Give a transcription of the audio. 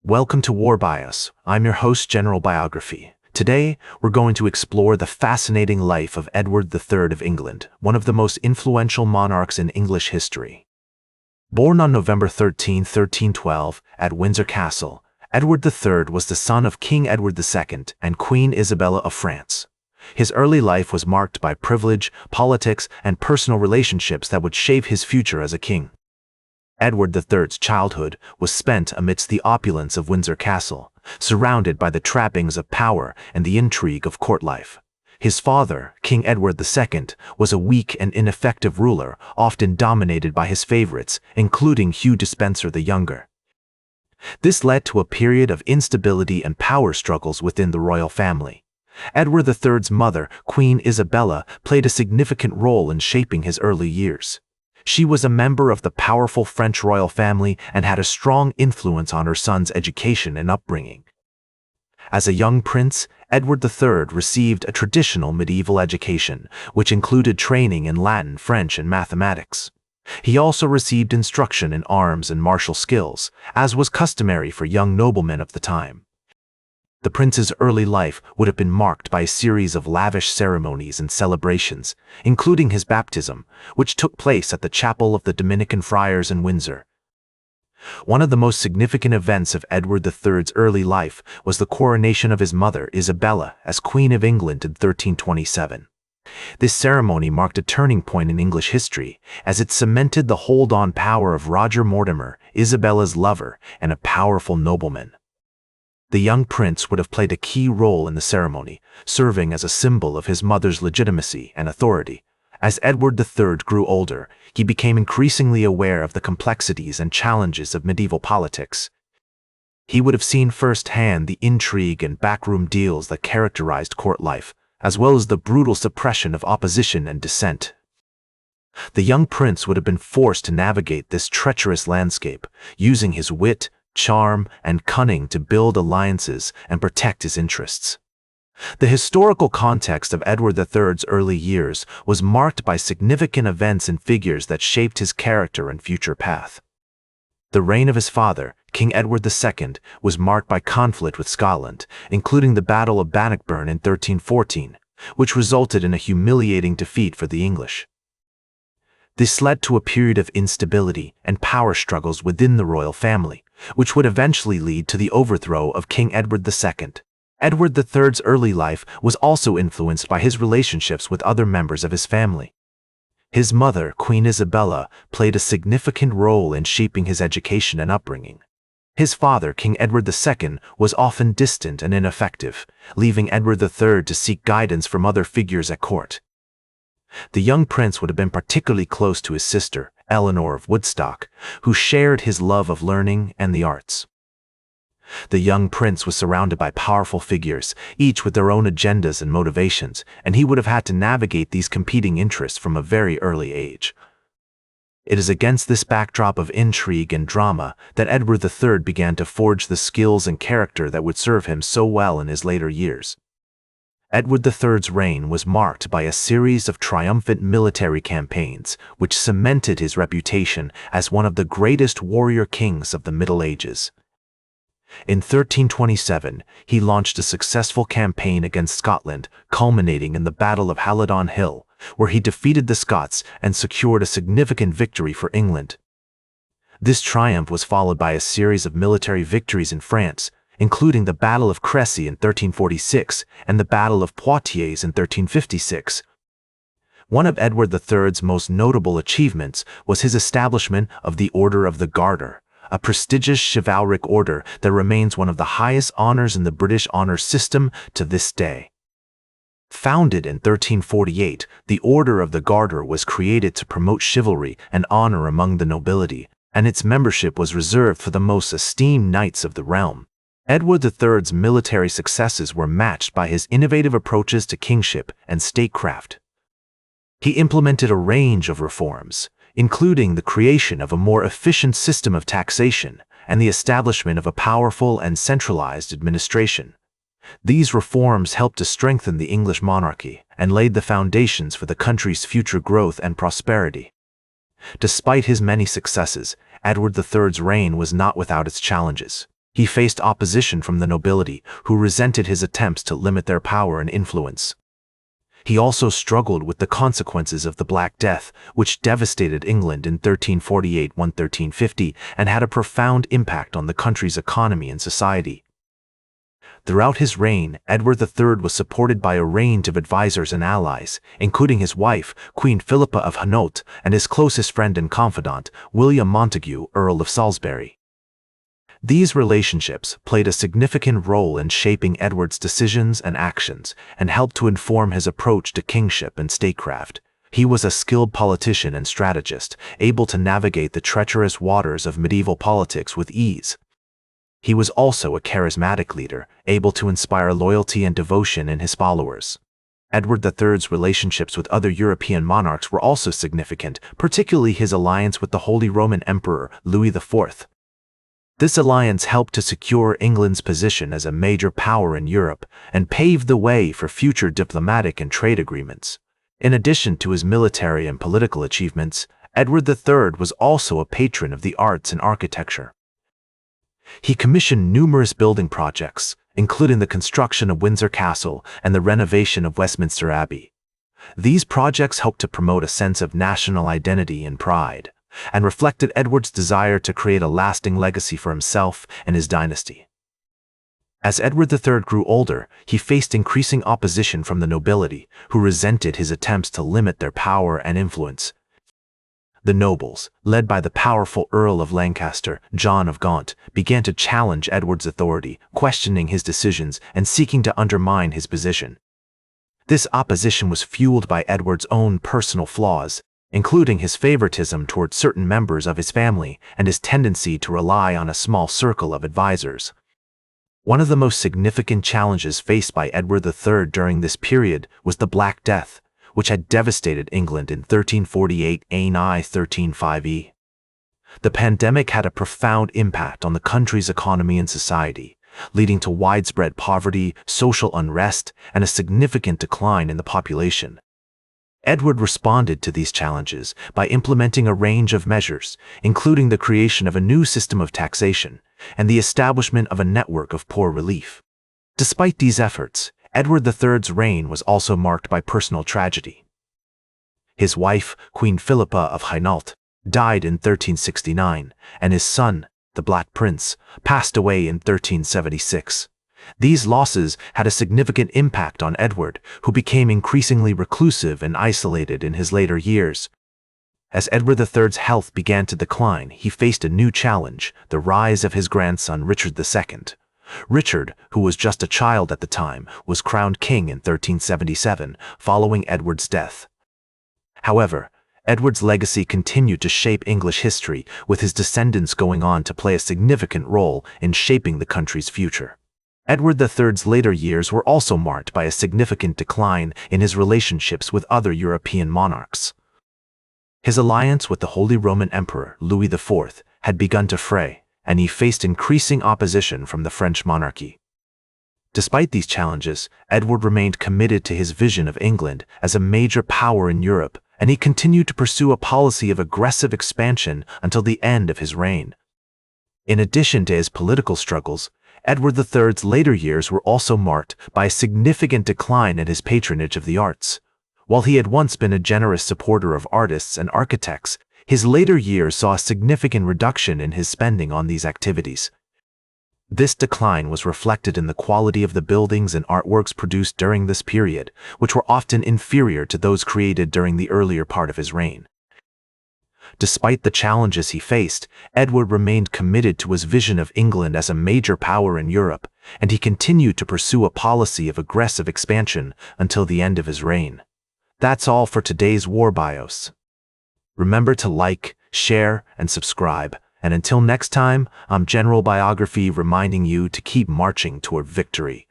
Welcome to War Bias. I'm your host, General Biography. Today, we're going to explore the fascinating life of Edward III of England, one of the most influential monarchs in English history. Born on November 13, 1312, at Windsor Castle, Edward III was the son of King Edward II and Queen Isabella of France. His early life was marked by privilege, politics, and personal relationships that would shape his future as a king. Edward III's childhood was spent amidst the opulence of Windsor Castle, surrounded by the trappings of power and the intrigue of court life. His father, King Edward II, was a weak and ineffective ruler, often dominated by his favorites, including Hugh Despenser the Younger. This led to a period of instability and power struggles within the royal family. Edward III's mother, Queen Isabella, played a significant role in shaping his early years. She was a member of the powerful French royal family and had a strong influence on her son's education and upbringing. As a young prince, Edward III received a traditional medieval education, which included training in Latin, French, and mathematics. He also received instruction in arms and martial skills, as was customary for young noblemen of the time. The prince's early life would have been marked by a series of lavish ceremonies and celebrations, including his baptism, which took place at the chapel of the Dominican friars in Windsor. One of the most significant events of Edward III's early life was the coronation of his mother, Isabella, as Queen of England in 1327. This ceremony marked a turning point in English history, as it cemented the hold-on power of Roger Mortimer, Isabella's lover, and a powerful nobleman. The young prince would have played a key role in the ceremony, serving as a symbol of his mother's legitimacy and authority. As Edward III grew older, he became increasingly aware of the complexities and challenges of medieval politics. He would have seen firsthand the intrigue and backroom deals that characterized court life, as well as the brutal suppression of opposition and dissent. The young prince would have been forced to navigate this treacherous landscape, using his wit, charm, and cunning to build alliances and protect his interests. The historical context of Edward III's early years was marked by significant events and figures that shaped his character and future path. The reign of his father, King Edward II, was marked by conflict with Scotland, including the Battle of Bannockburn in 1314, which resulted in a humiliating defeat for the English. This led to a period of instability and power struggles within the royal family, which would eventually lead to the overthrow of King Edward II. Edward III's early life was also influenced by his relationships with other members of his family. His mother, Queen Isabella, played a significant role in shaping his education and upbringing. His father, King Edward II, was often distant and ineffective, leaving Edward III to seek guidance from other figures at court. The young prince would have been particularly close to his sister, Eleanor of Woodstock, who shared his love of learning and the arts. The young prince was surrounded by powerful figures, each with their own agendas and motivations, and he would have had to navigate these competing interests from a very early age. It is against this backdrop of intrigue and drama that Edward III began to forge the skills and character that would serve him so well in his later years. Edward III's reign was marked by a series of triumphant military campaigns, which cemented his reputation as one of the greatest warrior kings of the Middle Ages. In 1327, he launched a successful campaign against Scotland, culminating in the Battle of Halidon Hill, where he defeated the Scots and secured a significant victory for England. This triumph was followed by a series of military victories in France, including the Battle of Crécy in 1346 and the Battle of Poitiers in 1356. One of Edward III's most notable achievements was his establishment of the Order of the Garter, a prestigious chivalric order that remains one of the highest honors in the British honor system to this day. Founded in 1348, the Order of the Garter was created to promote chivalry and honor among the nobility, and its membership was reserved for the most esteemed knights of the realm. Edward III's military successes were matched by his innovative approaches to kingship and statecraft. He implemented a range of reforms, including the creation of a more efficient system of taxation and the establishment of a powerful and centralized administration. These reforms helped to strengthen the English monarchy and laid the foundations for the country's future growth and prosperity. Despite his many successes, Edward III's reign was not without its challenges. He faced opposition from the nobility, who resented his attempts to limit their power and influence. He also struggled with the consequences of the Black Death, which devastated England in 1348–1350 and had a profound impact on the country's economy and society. Throughout his reign, Edward III was supported by a range of advisors and allies, including his wife, Queen Philippa of Hainault, and his closest friend and confidant, William Montague, Earl of Salisbury. These relationships played a significant role in shaping Edward's decisions and actions and helped to inform his approach to kingship and statecraft. He was a skilled politician and strategist, able to navigate the treacherous waters of medieval politics with ease. He was also a charismatic leader, able to inspire loyalty and devotion in his followers. Edward III's relationships with other European monarchs were also significant, particularly his alliance with the Holy Roman Emperor Louis IV. This alliance helped to secure England's position as a major power in Europe and paved the way for future diplomatic and trade agreements. In addition to his military and political achievements, Edward III was also a patron of the arts and architecture. He commissioned numerous building projects, including the construction of Windsor Castle and the renovation of Westminster Abbey. These projects helped to promote a sense of national identity and pride, and reflected Edward's desire to create a lasting legacy for himself and his dynasty. As Edward III grew older, he faced increasing opposition from the nobility, who resented his attempts to limit their power and influence. The nobles, led by the powerful Earl of Lancaster, John of Gaunt, began to challenge Edward's authority, questioning his decisions and seeking to undermine his position. This opposition was fueled by Edward's own personal flaws, including his favoritism toward certain members of his family and his tendency to rely on a small circle of advisors. One of the most significant challenges faced by Edward III during this period was the Black Death, which had devastated England in 1348 and 1350. The pandemic had a profound impact on the country's economy and society, leading to widespread poverty, social unrest, and a significant decline in the population. Edward responded to these challenges by implementing a range of measures, including the creation of a new system of taxation and the establishment of a network of poor relief. Despite these efforts, Edward III's reign was also marked by personal tragedy. His wife, Queen Philippa of Hainault, died in 1369, and his son, the Black Prince, passed away in 1376. These losses had a significant impact on Edward, who became increasingly reclusive and isolated in his later years. As Edward III's health began to decline, he faced a new challenge, the rise of his grandson Richard II. Richard, who was just a child at the time, was crowned king in 1377, following Edward's death. However, Edward's legacy continued to shape English history, with his descendants going on to play a significant role in shaping the country's future. Edward III's later years were also marked by a significant decline in his relationships with other European monarchs. His alliance with the Holy Roman Emperor Louis IV had begun to fray, and he faced increasing opposition from the French monarchy. Despite these challenges, Edward remained committed to his vision of England as a major power in Europe, and he continued to pursue a policy of aggressive expansion until the end of his reign. In addition to his political struggles, Edward III's later years were also marked by a significant decline in his patronage of the arts. While he had once been a generous supporter of artists and architects, his later years saw a significant reduction in his spending on these activities. This decline was reflected in the quality of the buildings and artworks produced during this period, which were often inferior to those created during the earlier part of his reign. Despite the challenges he faced, Edward remained committed to his vision of England as a major power in Europe, and he continued to pursue a policy of aggressive expansion until the end of his reign. That's all for today's War Bios. Remember to like, share, and subscribe, and until next time, I'm General Biography reminding you to keep marching toward victory.